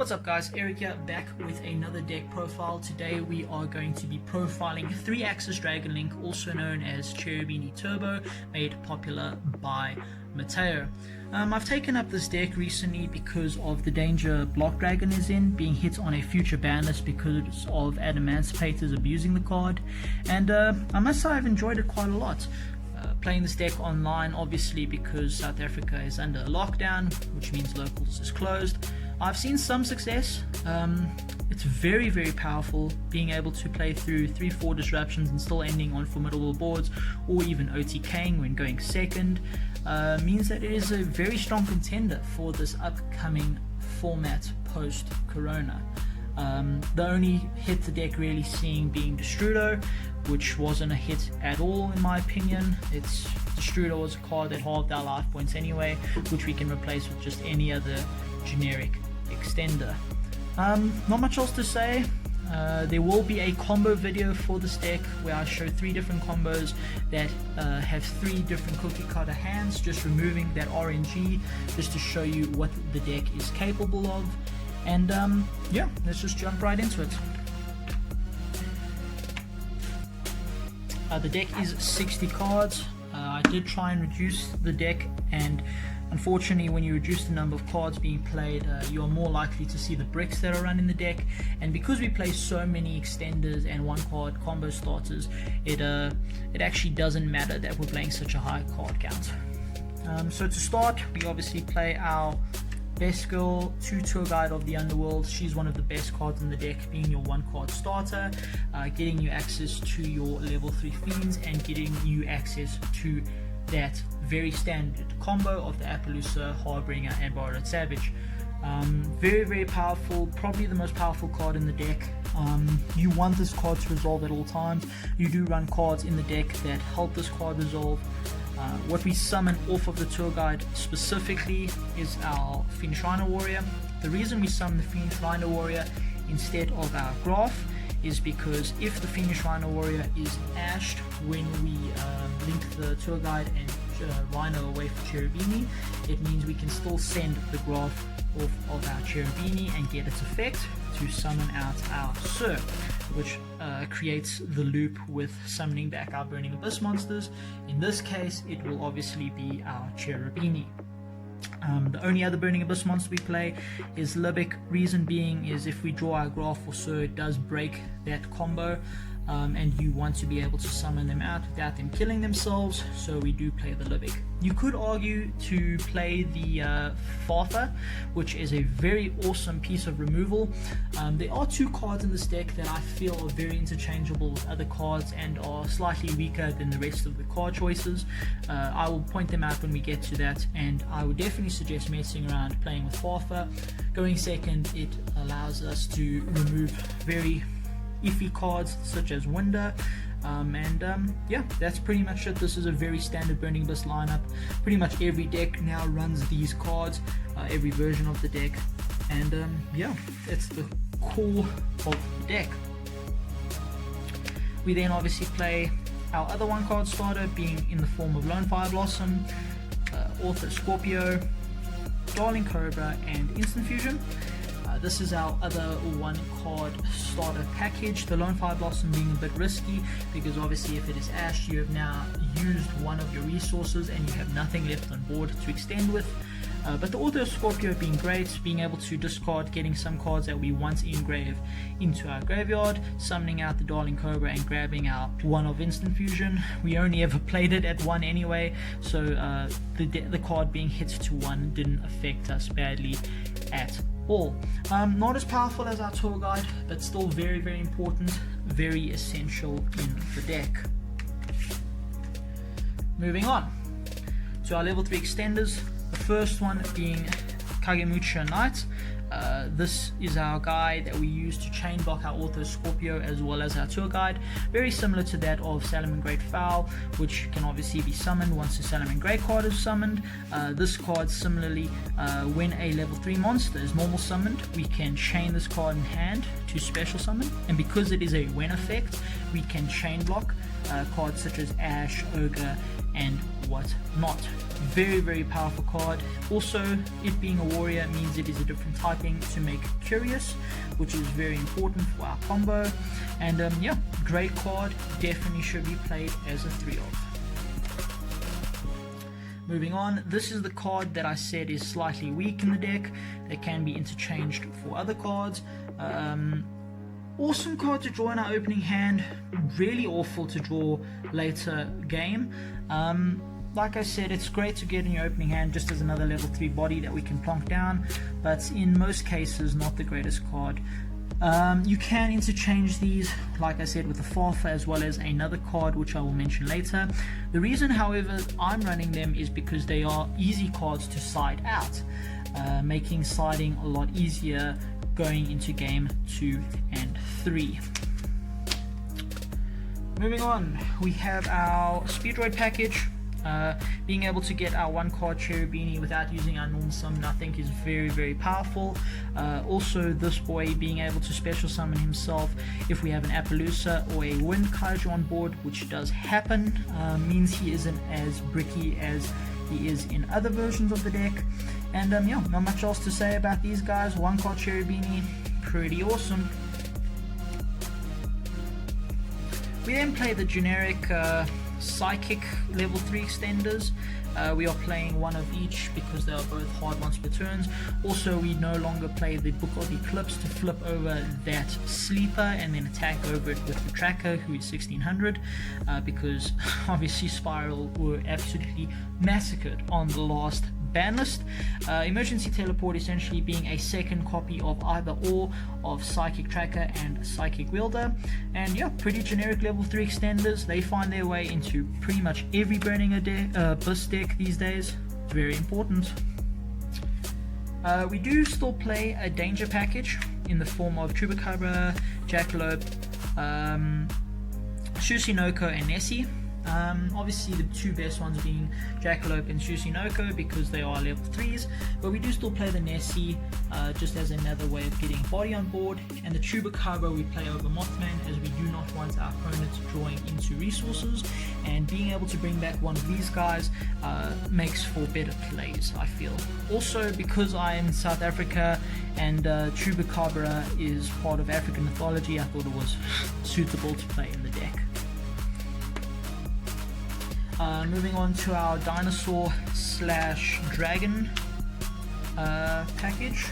What's up guys, Eric here, back with another deck profile. Today we are going to be profiling 3-Axis Dragon Link, also known as Cherubini Turbo, made popular by Matteo. I've taken up this deck recently because of the danger Block Dragon is in, being hit on a future ban list because of Adamantipator's abusing the card, and I must say I've enjoyed it quite a lot. Playing this deck online, obviously, because South Africa is under a lockdown, which means locals is closed. I've seen some success. It's very, very powerful, being able to play through 3-4 disruptions and still ending on formidable boards, or even OTKing when going second, means that it is a very strong contender for this upcoming format post-Corona. The only hit the deck really seeing being Destrudo, which wasn't a hit at all in my opinion. Destrudo was a card that halved our life points anyway, which we can replace with just any other generic extender. Not much else to say. There will be a combo video for this deck where I show 3 different combos that have 3 different cookie cutter hands, just removing that RNG just to show you what the deck is capable of. And yeah, let's just jump right into it. The deck is 60 cards. I did try and reduce the deck, and unfortunately when you reduce the number of cards being played, you are more likely to see the bricks that are run in the deck. And because we play so many extenders and 1-card combo starters, it actually doesn't matter that we're playing such a high card count. So to start, we obviously play our Best Girl, 2 Tour Guide of the Underworld. She's one of the best cards in the deck, being your 1-card starter, getting you access to your level 3 fiends and getting you access to that very standard combo of the Appaloosa, Harbinger and Borrowed Savage. Very, very powerful, probably the most powerful card in the deck. You want this card to resolve at all times. You do run cards in the deck that help this card resolve. What we summon off of the tour guide specifically is our Fiendish Rhino Warrior. The reason we summon the Fiendish Rhino Warrior instead of our Graph is because if the Fiendish Rhino Warrior is ashed when we link the tour guide and Rhino away for Cherubini, it means we can still send the Graph off of our Cherubini and get its effect to summon out our Sir, which creates the loop with summoning back our Burning Abyss monsters. In this case, it will obviously be our Cherubini. The only other Burning Abyss monster we play is Libic. Reason being is if we draw our Graph or Sir, it does break that combo, and you want to be able to summon them out without them killing themselves, so we do play the Libic. You could argue to play the Farther, which is a very awesome piece of removal. There are 2 cards in this deck that I feel are very interchangeable with other cards and are slightly weaker than the rest of the card choices. I will point them out when we get to that, and I would definitely suggest messing around playing with Farther. Going second, it allows us to remove very iffy cards such as Winder, yeah, that's pretty much it. This is a very standard Burning Abyss lineup. Pretty much every deck now runs these cards, every version of the deck, and yeah, that's the core of the deck. We then obviously play our other 1-card starter, being in the form of Lone Fire Blossom, Author Scorpio, Darling Cobra and Instant Fusion. This is our other 1-card starter package. The Lone Fire Blossom being a bit risky because obviously if it is ashed, you have now used one of your resources and you have nothing left on board to extend with. But the Author Scorpio being great, being able to discard, getting some cards that we want engrave into our graveyard, summoning out the Darling Cobra and grabbing our 1 of Instant Fusion. We only ever played it at 1 anyway, so the card being hit to 1 didn't affect us badly at all. Not as powerful as our tour guide, but still very, very important, very essential in the deck. Moving on to our level 3 extenders. The first one being Kagemucha Knight. This is our guy that we use to chain block our Author Scorpio as well as our tour guide. Very similar to that of Salamangreat Fowl, which can obviously be summoned once the Salamangreat card is summoned. This card similarly, when a level 3 monster is normal summoned, we can chain this card in hand to special summon, and because it is a when effect, we can chain block cards such as Ash, Ogre and whatnot. Very, very powerful card. Also, it being a warrior means it is a different typing to make curious, which is very important for our combo. And yeah, great card, definitely should be played as a 3-of. Moving on, this is the card that I said is slightly weak in the deck. They can be interchanged for other cards. Awesome card to draw in our opening hand, really awful to draw later game. Like I said, it's great to get in your opening hand just as another level 3 body that we can plonk down, but in most cases not the greatest card. You can interchange these, like I said, with the Farfa as well as another card which I will mention later. The reason, however, I'm running them is because they are easy cards to side out, making siding a lot easier going into game 2 and 3. Moving on, we have our Speedroid package. Being able to get our 1-card Cherubini without using our normal summon, I think, is very, very powerful. Also, this boy being able to special summon himself if we have an Appaloosa or a Wind Kaiju on board, which does happen, means he isn't as bricky as he is in other versions of the deck. And yeah, not much else to say about these guys. 1-card Cherubini, pretty awesome. We then play the generic Psychic level 3 extenders. We are playing one of each because they are both hard ones per turns. Also, we no longer play the Book of Eclipse to flip over that sleeper and then attack over it with the tracker, who is 1600, because obviously Spiral were absolutely massacred on the last ban list. Emergency Teleport essentially being a second copy of either or of Psychic Tracker and Psychic Wielder. And yeah, pretty generic level 3 extenders. They find their way into pretty much every Burning Abyss deck these days. Very important. We do still play a danger package in the form of Chupacabra, Jackalope, Shusinoko and Nessie. Obviously the two best ones being Jackalope and Shusinoko because they are level 3s, but we do still play the Nessie just as another way of getting body on board, and the Chupacabra we play over Mothman as we do not want our opponents drawing into resources, and being able to bring back one of these guys makes for better plays, I feel. Also, because I am in South Africa and Chupacabra is part of African mythology, I thought it was suitable to play in the deck. Moving on to our Dinosaur / Dragon package.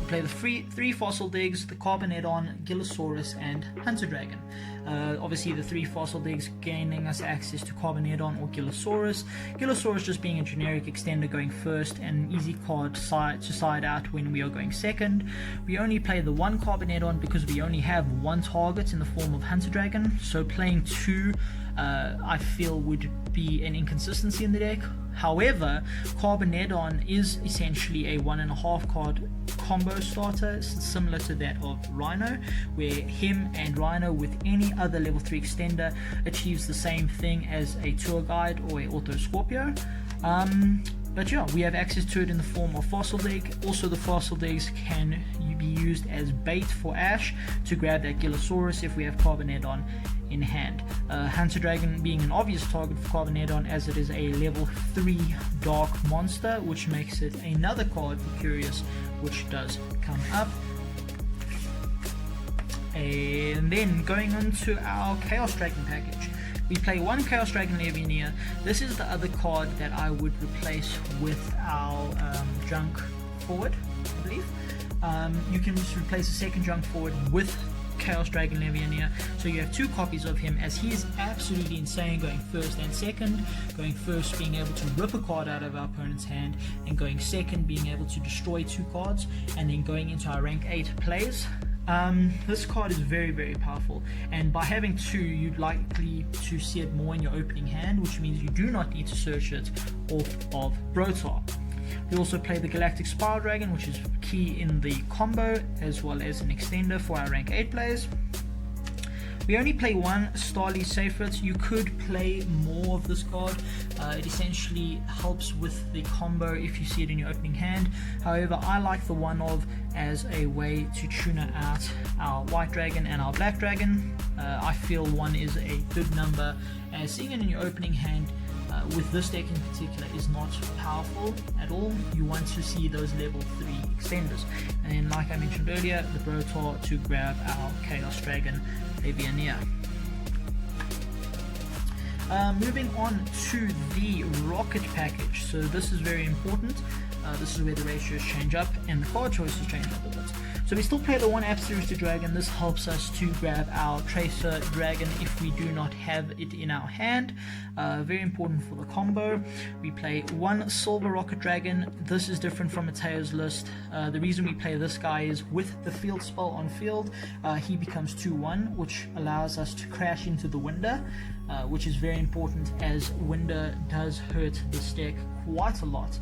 We play the three Fossil Digs, the Carbonedon, Gillosaurus, and Hunter Dragon. Obviously the 3 Fossil Digs gaining us access to Carbonedon or Gillosaurus. Gillosaurus just being a generic extender going first and an easy card to side out when we are going second. We only play the 1 Carbonedon because we only have 1 target in the form of Hunter Dragon, so playing 2 I feel would be an inconsistency in the deck. However, Carbonedon is essentially a 1.5 card combo starter, similar to that of Rhino, where him and Rhino with any other level 3 extender achieves the same thing as a Tour Guide or a Auto Scorpio. But yeah, we have access to it in the form of Fossil Dig. Also, the Fossil Digs can be used as bait for Ash to grab that Gillosaurus if we have Carbonedon in hand. Hunter Dragon being an obvious target for Carbonedon as it is a level 3 dark monster, which makes it another card for Curious, which does come up. And then going on to our Chaos Dragon package. We play 1 Chaos Dragon Levianeer. This is the other card that I would replace with our Junk Forward, I believe. You can just replace a 2nd Junk Forward with Chaos Dragon Levianeer, so you have 2 copies of him, as he is absolutely insane going first and second. Going first being able to rip a card out of our opponent's hand, and going second being able to destroy 2 cards, and then going into our rank 8 plays. This card is very, very powerful, and by having 2 you'd likely to see it more in your opening hand, which means you do not need to search it off of Brotar. We also play the Galactic Spiral Dragon, which is key in the combo, as well as an extender for our rank 8 players. We only play 1 Starly Seyfried. You could play more of this card. It essentially helps with the combo if you see it in your opening hand. However, I like the 1 of as a way to tune out our White Dragon and our Black Dragon. I feel 1 is a good number, as seeing it in your opening hand with this deck in particular is not powerful at all. You want to see those level 3 extenders. And then, like I mentioned earlier, the Brotar to grab our Chaos Dragon Avianeer. Moving on to the Rokket package. So this is very important. This is where the ratios change up and the card choices change up a bit. So we still play the one Absolute Dragon. This helps us to grab our Tracer Dragon if we do not have it in our hand. Very important for the combo. We play one Silver Rokket Dragon. This is different from Matteo's list. The reason we play this guy is with the field spell on field, he becomes 2-1, which allows us to crash into the Winder, which is very important as Winder does hurt this deck quite a lot.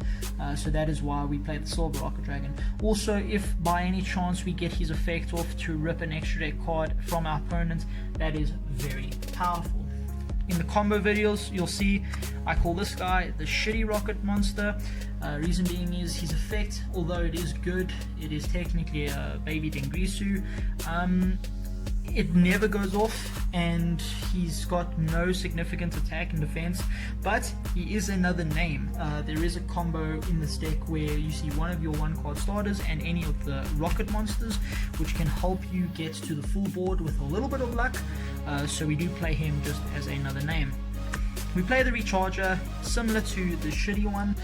So that is why we play the Silver Rokket Dragon. Also, if by any chance we get his effect off to rip an extra deck card from our opponent, that is very powerful. In the combo videos, you'll see I call this guy the shitty Rokket monster. Reason being is his effect, although it is good, it is technically a baby Dengrisu. It never goes off, and he's got no significant attack and defense, but he is another name. There is a combo in this deck where you see one of your 1-card starters and any of the Rokket monsters, which can help you get to the full board with a little bit of luck. So we do play him just as another name. We play the Recharger, similar to the shitty one,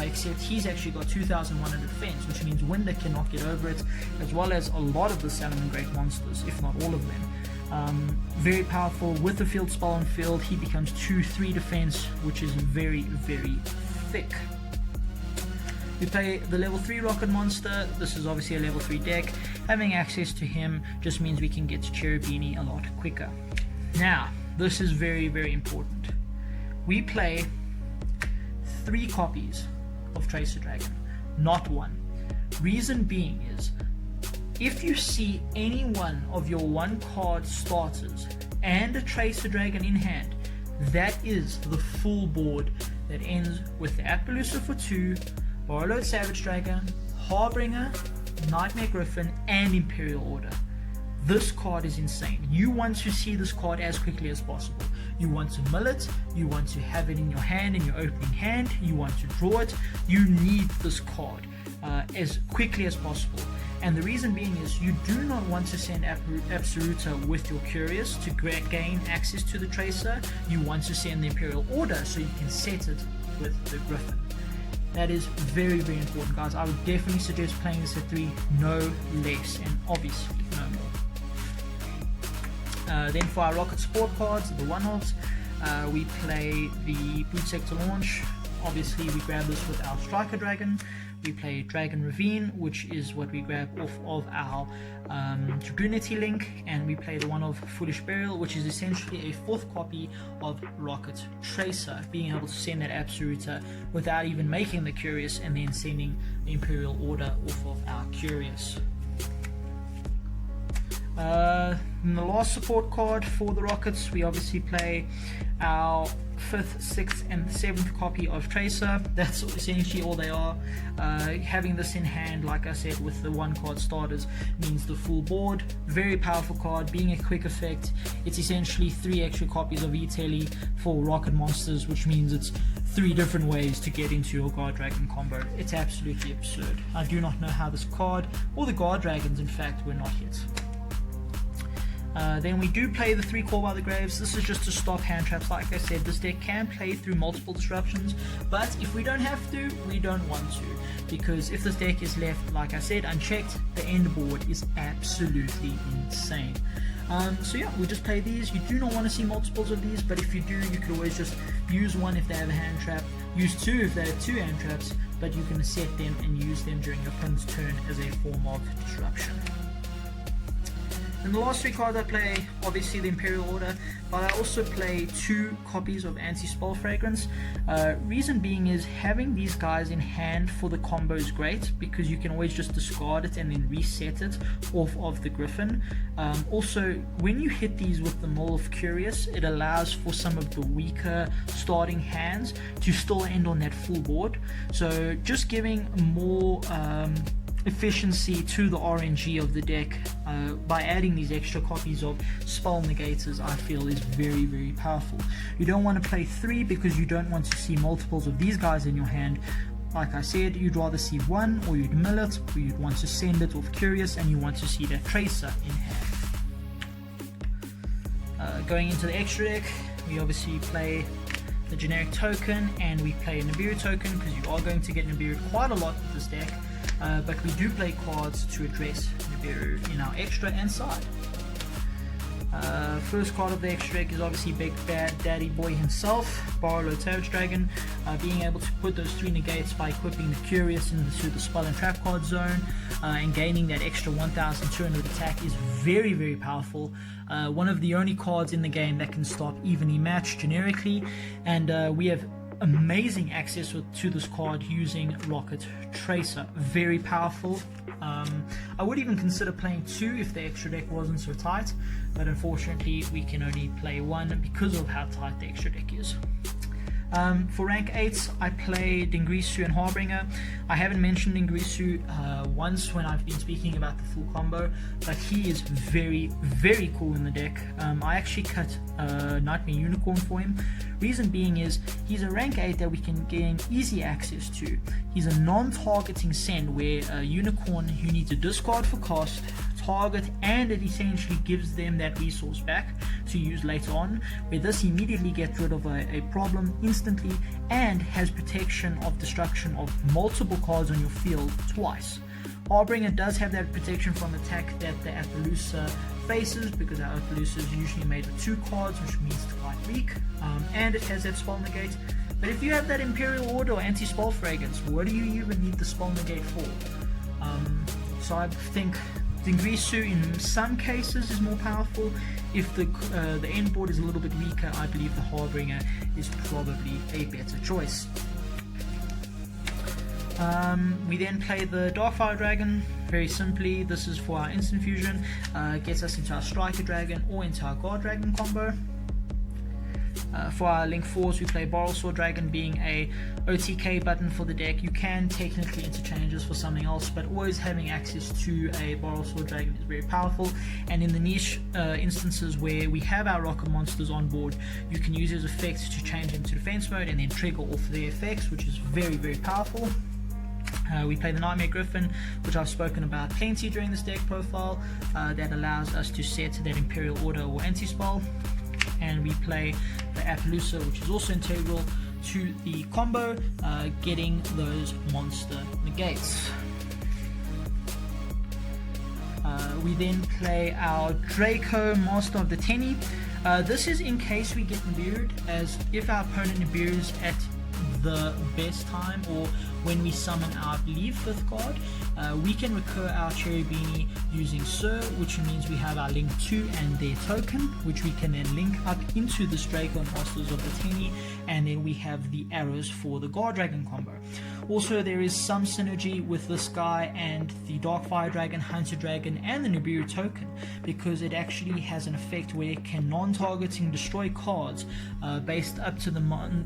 except he's actually got 2100 defense, which means Winder cannot get over it, as well as a lot of the Salamangreat monsters, if not all of them. Very powerful. With the field spell on field, he becomes 2-3 defense, which is very, very thick. We play the level 3 Rokket monster. This is obviously a level 3 deck. Having access to him just means we can get to Cherubini a lot quicker. Now, this is very, very important. We play 3 copies of Tracer Dragon, not 1. Reason being is, if you see any one of your 1-card starters and a Tracer Dragon in hand, that is the full board that ends with the Appaloosa for 2, Warlord Savage Dragon, Harbinger, Nightmare Griffin, and Imperial Order. This card is insane. You want to see this card as quickly as possible. You want to mill it, you want to have it in your hand, in your opening hand, you want to draw it. You need this card as quickly as possible. And the reason being is you do not want to send Absoluta with your Curious to gain access to the Tracer. You want to send the Imperial Order so you can set it with the Griffin. That is very, very important, guys. I would definitely suggest playing this at 3, no less, and obviously no more. Then for our Rokket support cards, the one-offs, we play the Boot Sector Launch. Obviously we grab this with our Striker Dragon. We play Dragon Ravine, which is what we grab off of our Dragoonity link, and we play the one of Foolish Burial, which is essentially a 4th copy of Rokket Tracer, being able to send that Absoluta without even making the Curious, and then sending the Imperial Order off of our Curious. In the last support card for the Rockets, we obviously play our 5th, 6th, and 7th copy of Tracer. That's essentially all they are. Having this in hand, like I said, with the 1-card starters means the full board. Very powerful card, being a quick effect. It's essentially 3 extra copies of E-Telly for Rokket monsters, which means it's 3 different ways to get into your Guard Dragon combo. It's absolutely absurd. I do not know how this card, or the Guard Dragons in fact, were not hit. Then we do play the 3 Call by the Graves. This is just to stop hand traps. Like I said, this deck can play through multiple disruptions, but if we don't have to, we don't want to, because if this deck is left, like I said, unchecked, the end board is absolutely insane. So yeah, we just play these. You do not want to see multiples of these, but if you do, you could always just use 1 if they have a hand trap, use 2 if they have 2 hand traps, but you can set them and use them during your opponent's turn as a form of disruption. And the last 3 cards I play, obviously the Imperial Order, but I also play 2 copies of Anti-Spell Fragrance. Reason being is having these guys in hand for the combo is great, because you can always just discard it and then reset it off of the Griffin. Also, when you hit these with the Mull of Curious, it allows for some of the weaker starting hands to still end on that full board. So just giving more efficiency to the RNG of the deck by adding these extra copies of spell negators, I feel is very, very powerful. You don't want to play 3 because you don't want to see multiples of these guys in your hand. Like I said, you'd rather see 1, or you'd mill it, or you'd want to send it off Curious, and you want to see that Tracer in hand. Going into the extra deck, we obviously play the generic token, and we play a Nibiru token because you are going to get Nibiru quite a lot with this deck. But we do play cards to address Nibiru in our extra and side. First card of the extra deck is obviously Big Bad Daddy Boy himself, Barlow Terror Dragon. Being able to put those 3 negates by equipping the Curious into the spell and trap card zone and gaining that extra 1200 attack is very, very powerful. One of the only cards in the game that can stop evenly matched generically, and we have amazing access to this card using Rokket Tracer. Very powerful. I would even consider playing 2 if the extra deck wasn't so tight, but unfortunately we can only play 1 because of how tight the extra deck is. For rank 8s, I play Dingrisu and Harbinger. I haven't mentioned Dingrisu once when I've been speaking about the full combo, but he is very, very cool in the deck. I actually cut Nightmare Unicorn for him. Reason being is he's a rank 8 that we can gain easy access to. He's a non-targeting send where a Unicorn you need to discard for cost, target, and it essentially gives them that resource back to use later on, where this immediately gets rid of a problem instantly and has protection of destruction of multiple cards on your field twice. Harbinger does have that protection from attack that the Appaloosa faces, because our Appaloosa is usually made with 2 cards, which means it's quite weak, and it has that spell negate. But if you have that Imperial Order or anti-spell fragrance, what do you even need the spell negate for? So I think Dingrisu in some cases is more powerful. If the end board is a little bit weaker, I believe the Harbinger is probably a better choice. We then play the Darkfire Dragon. Very simply, this is for our instant fusion, gets us into our Striker Dragon or into our Guard Dragon combo. For our Link 4s, we play Borrelsword Dragon, being a OTK button for the deck. You can technically interchange this for something else, but always having access to a Borrelsword Dragon is very powerful. And in the niche instances where we have our rocket monsters on board, you can use his effects to change them to defense mode and then trigger off their effects, which is very, very powerful. We play the Nightmare Griffin, which I've spoken about plenty during this deck profile, that allows us to set that Imperial Order or anti-spell. And we play the Appaloosa, which is also integral to the combo, getting those monster negates. We then play our Draco, Master of the Tenny. This is in case we get Nibiru'd, as if our opponent Nibiru's at the best time, or when we summon our, I believe, 5th card, we can recur our Cherubini using Sir, which means we have our Link 2 and their token, which we can then link up into the Draco Masters of the Tenny, and then we have the arrows for the Guard Dragon combo. Also, there is some synergy with this guy and the Darkfire Dragon, Hunter Dragon, and the Nibiru token, because it actually has an effect where it can non-targeting destroy cards based up to the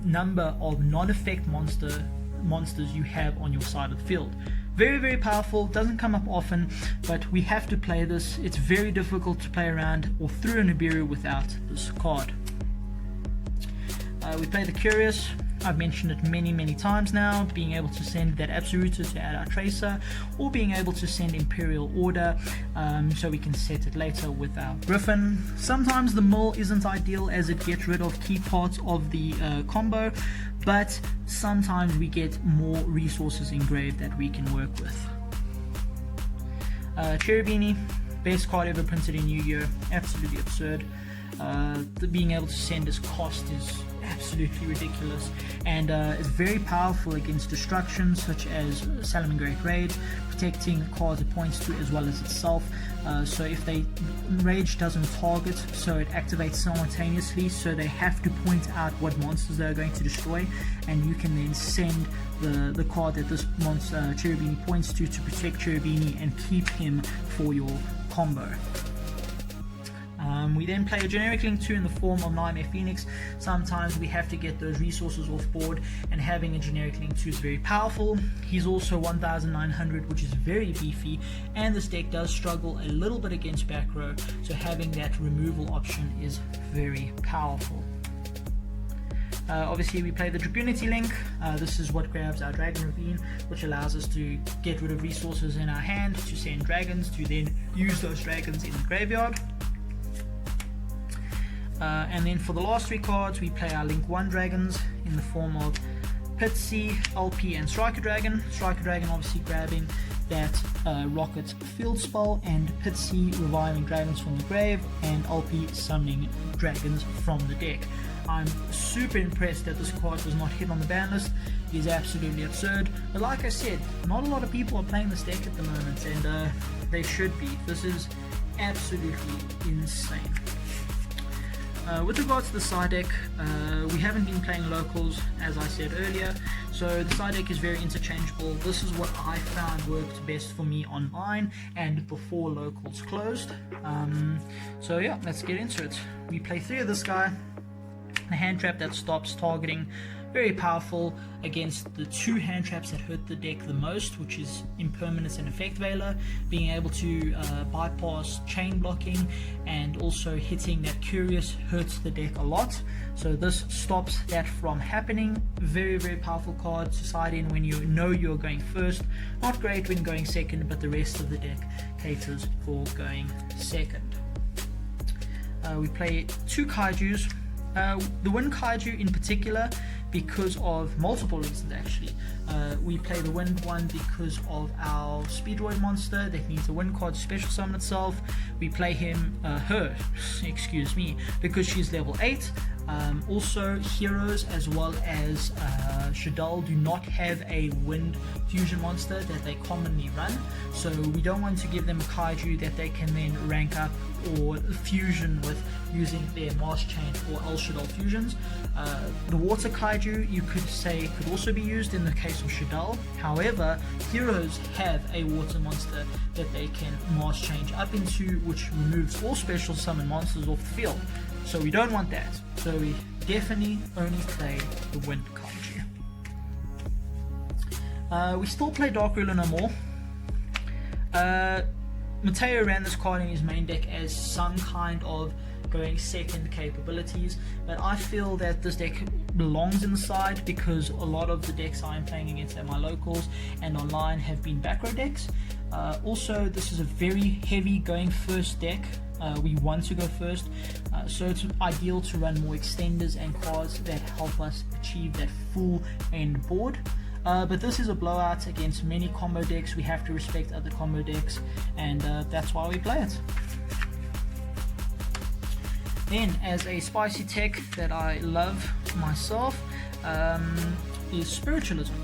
number of non-effect monsters you have on your side of the field. Very, very powerful, doesn't come up often, but we have to play this. It's very difficult to play around or through a Nibiru without this card. We play the Curious. I've mentioned it many times now, being able to send that Absoluta to add our Tracer, or being able to send Imperial Order so we can set it later with our Griffin. Sometimes the mill isn't ideal as it gets rid of key parts of the combo, but sometimes we get more resources engraved that we can work with. Cherubini, best card ever printed in Yu-Gi-Oh! Absolutely absurd. Being able to send this cost is absolutely ridiculous, and is very powerful against destruction such as Salamangreat Rage, protecting cards it points to as well as itself. So if they Rage doesn't target, so it activates simultaneously, so they have to point out what monsters they're going to destroy, and you can then send the card that this monster Cherubini points to protect Cherubini and keep him for your combo. We then play a generic link 2 in the form of Nightmare Phoenix. Sometimes we have to get those resources off board, and having a generic link 2 is very powerful. He's also 1900, which is very beefy, and this deck does struggle a little bit against back row, so having that removal option is very powerful. Obviously we play the Cherubini link. This is what grabs our Dragon Ravine, which allows us to get rid of resources in our hand to send dragons, to then use those dragons in the graveyard. And then for the last 3 cards, we play our Link 1 dragons in the form of Pitsy, LP, and Striker Dragon. Striker Dragon obviously grabbing that Rokket field spell, and Pitsy reviving dragons from the grave, and LP summoning dragons from the deck. I'm super impressed that this card was not hit on the ban list. It is absolutely absurd, but like I said, not a lot of people are playing this deck at the moment, and they should be. This is absolutely insane. With regards to the side deck, we haven't been playing locals, as I said earlier, so the side deck is very interchangeable. This is what I found worked best for me online and before locals closed. So yeah, let's get into it. We play 3 of this guy. A hand trap that stops targeting, very powerful against the 2 hand traps that hurt the deck the most, which is Impermanence and Effect Veiler. Being able to bypass chain blocking and also hitting that Curious hurts the deck a lot, so this stops that from happening. Very, very powerful card to side in when you know you're going first. Not great when going second, but the rest of the deck caters for going second. We play 2 Kaijus. The Wind Kaiju in particular, because of multiple reasons actually. We play the Wind one because of our Speedroid monster that needs a Wind card to special summon itself. We play her, because she's level 8. Also, heroes as well as Shadal do not have a Wind fusion monster that they commonly run, so we don't want to give them a Kaiju that they can then rank up or fusion with using their Mars Chain or El Shadal fusions. The Water Kaiju, you could say, could also be used in the case of Shadal. However, heroes have a water monster that they can Mars change up into, which removes all special summon monsters off the field. So we don't want that. So we definitely only play the Wind Kaiju. We still play Dark Ruler no more. Matteo ran this card in his main deck as some kind of going second capabilities, but I feel that this deck belongs in the side because a lot of the decks I'm playing against at my locals and online have been back row decks. Also, this is a very heavy going first deck. We want to go first, so it's ideal to run more extenders and cards that help us achieve that full end board. But this is a blowout against many combo decks. We have to respect other combo decks, and that's why we play it. Then, as a spicy tech that I love myself, is Spiritualism.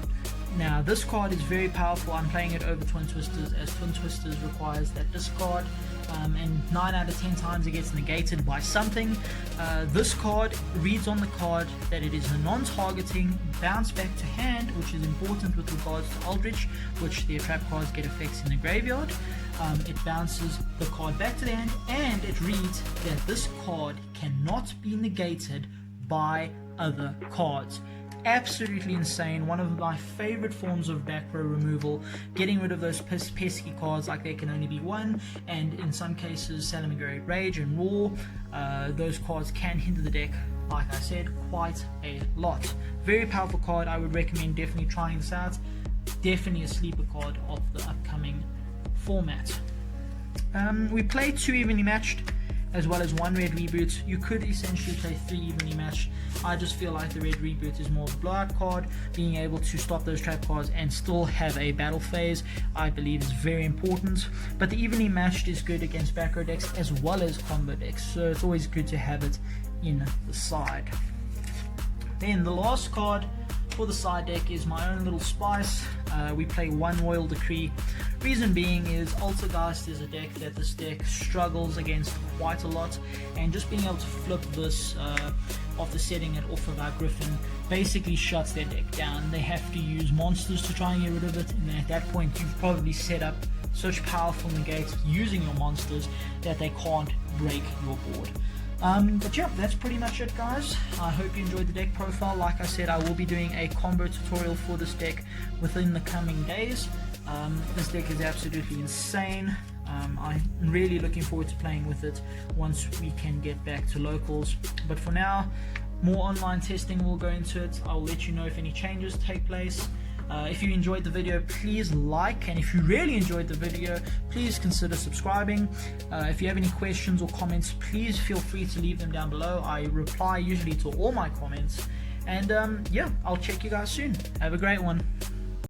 Now, this card is very powerful. I'm playing it over Twin Twisters, as Twin Twisters requires that discard, and 9 out of 10 times it gets negated by something. This card reads on the card that it is a non-targeting bounce back to hand, which is important with regards to Eldritch, which their trap cards get effects in the graveyard. It bounces the card back to the hand, and it reads that this card cannot be negated by other cards. Absolutely insane. One of my favorite forms of back row removal, getting rid of those pesky cards like There Can Only Be One, and in some cases Salamangreat Rage and Roar. Those cards can hinder the deck, like I said, quite a lot. Very powerful card. I would recommend definitely trying this out. Definitely a sleeper card of the upcoming format. We play 2 evenly matched as well as 1 red reboot. You could essentially play 3 evenly matched. I just feel like the red reboot is more of a blowout card. Being able to stop those trap cards and still have a battle phase, I believe, is very important. But the evenly matched is good against back row decks as well as combo decks, so it's always good to have it in the side. Then the last card for the side deck is my own little spice. We play 1 Royal Decree. Reason being is Altergeist is a deck that this deck struggles against quite a lot, and just being able to flip this after setting it off of our Griffin basically shuts their deck down. They have to use monsters to try and get rid of it, and at that point you've probably set up such powerful negates using your monsters that they can't break your board. But yeah, that's pretty much it, guys. I hope you enjoyed the deck profile. Like I said, I will be doing a combo tutorial for this deck within the coming days. This deck is absolutely insane. I'm really looking forward to playing with it once we can get back to locals. But for now, more online testing will go into it. I'll let you know if any changes take place. If you enjoyed the video, please like, and if you really enjoyed the video, please consider subscribing. If you have any questions or comments, please feel free to leave them down below. I reply usually to all my comments. And yeah, I'll check you guys soon. Have a great one.